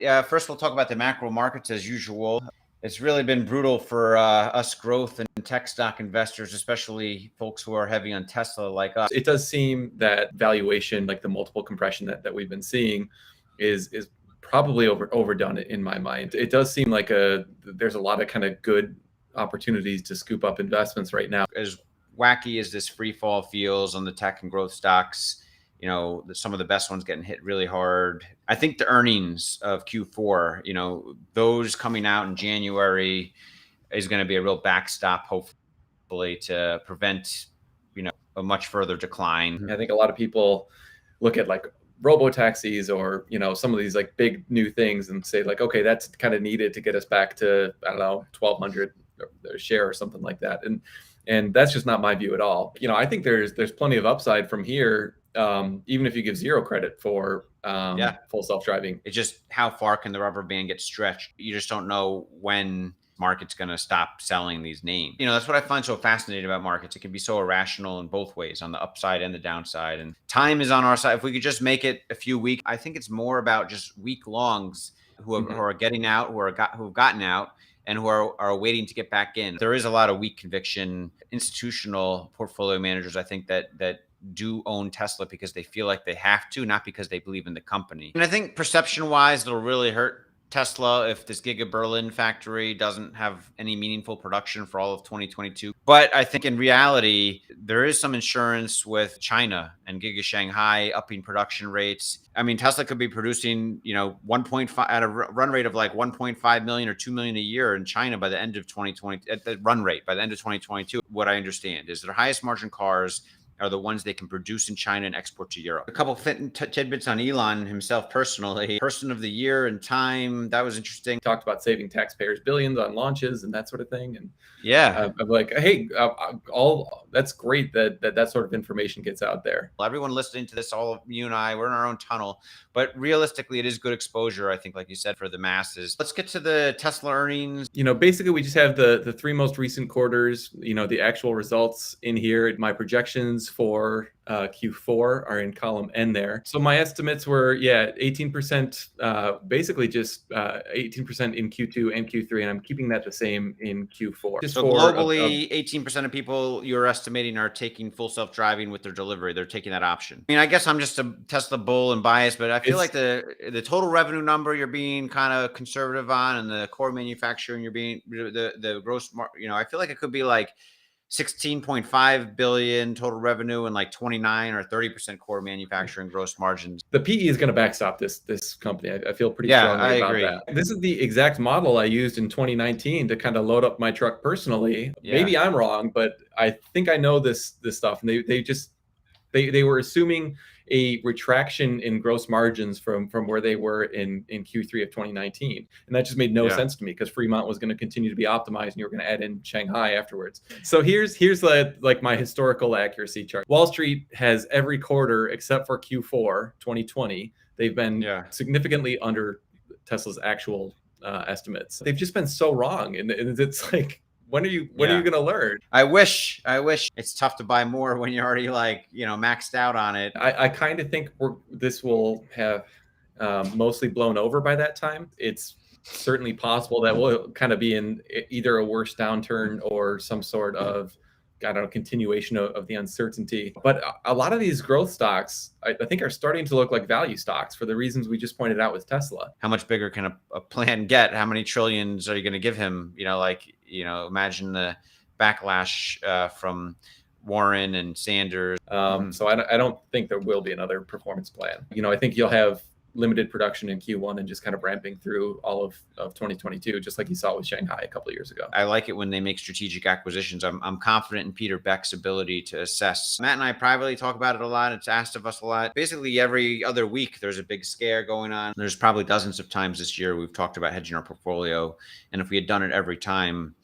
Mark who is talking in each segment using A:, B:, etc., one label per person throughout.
A: Yeah, first we'll talk about the macro markets as usual. It's really been brutal for us growth and tech stock investors, especially folks who are heavy on Tesla like us.
B: It does seem that valuation, like the multiple compression that we've been seeing, is probably overdone in my mind. It does seem like there's a lot of kind of good opportunities to scoop up investments right now.
A: As wacky as this free fall feels on the tech and growth stocks, some of the best ones getting hit really hard. I think the earnings of Q4, those coming out in January is going to be a real backstop, hopefully, to prevent, a much further decline.
B: I think a lot of people look at like robo taxis or some of these like big new things and say like, okay, that's kind of needed to get us back to, I don't know, 1,200 a share or something like that, and that's just not my view at all. I think there's plenty of upside from here, even if you give zero credit for full self-driving.
A: It's just how far can the rubber band get stretched? You just don't know when market's going to stop selling these names. That's what I find so fascinating about markets. It can be so irrational in both ways, on the upside and the downside. And time is on our side. If we could just make it a few weeks, I think it's more about just week longs who are getting out, who have gotten out, and who are waiting to get back in. There is a lot of weak conviction institutional portfolio managers, I think, that do own Tesla because they feel like they have to, not because they believe in the company. And I think perception wise, it'll really hurt Tesla if this Giga Berlin factory doesn't have any meaningful production for all of 2022. But I think in reality, there is some insurance with China and Giga Shanghai upping production rates. I mean, Tesla could be producing, 1.5 at a run rate of like 1.5 million or 2 million a year in China by the end of 2020, at the run rate by the end of 2022. What I understand is their highest margin cars are the ones they can produce in China and export to Europe. A couple tidbits on Elon himself personally. Person of the year in Time. That was interesting.
B: Talked about saving taxpayers billions on launches and that sort of thing. And
A: yeah,
B: I'm like, hey, that's great that sort of information gets out there.
A: Everyone listening to this, all of you and I, we're in our own tunnel. But realistically, it is good exposure, I think, like you said, for the masses. Let's get to the Tesla earnings.
B: Basically, we just have the three most recent quarters, the actual results in here. My projections for Q4 are in column N there. So my estimates were, 18%, basically just 18% in Q2 and Q3, and I'm keeping that the same in Q4.
A: So globally, 18% of people you're estimating are taking full self-driving with their delivery. They're taking that option. I mean, I guess I'm just a Tesla bull and biased, but I feel like the total revenue number you're being kind of conservative on, and the core manufacturing you're being the gross, I feel like it could be like 16.5 billion total revenue and like 29 or 30% core manufacturing gross margins.
B: The PE is going to backstop this company. I feel pretty strongly about that. This is the exact model I used in 2019 to kind of load up my truck personally. Yeah. Maybe I'm wrong, but I think I know this stuff. And they were assuming a retraction in gross margins from where they were in Q3 of 2019. And that just made no sense to me, because Fremont was going to continue to be optimized and you were going to add in Shanghai afterwards. So here's like my historical accuracy chart. Wall Street has every quarter except for Q4 2020. They've been significantly under Tesla's actual estimates. They've just been so wrong. And it's like, when are you going to learn?
A: I wish it's tough to buy more when you're already maxed out on it.
B: I kind of think this will have mostly blown over by that time. It's certainly possible that we'll kind of be in either a worse downturn or some sort of, continuation of the uncertainty. But a lot of these growth stocks, I think, are starting to look like value stocks for the reasons we just pointed out with Tesla.
A: How much bigger can a plan get? How many trillions are you going to give him? Imagine the backlash from Warren and Sanders.
B: So I don't think there will be another performance plan. I think you'll have limited production in Q1 and just kind of ramping through all of 2022, just like you saw with Shanghai a couple of years ago.
A: I like it when they make strategic acquisitions. I'm confident in Peter Beck's ability to assess. Matt and I privately talk about it a lot. It's asked of us a lot. Basically, every other week, there's a big scare going on. There's probably dozens of times this year we've talked about hedging our portfolio. And if we had done it every time,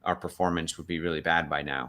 A: our performance would be really bad by now.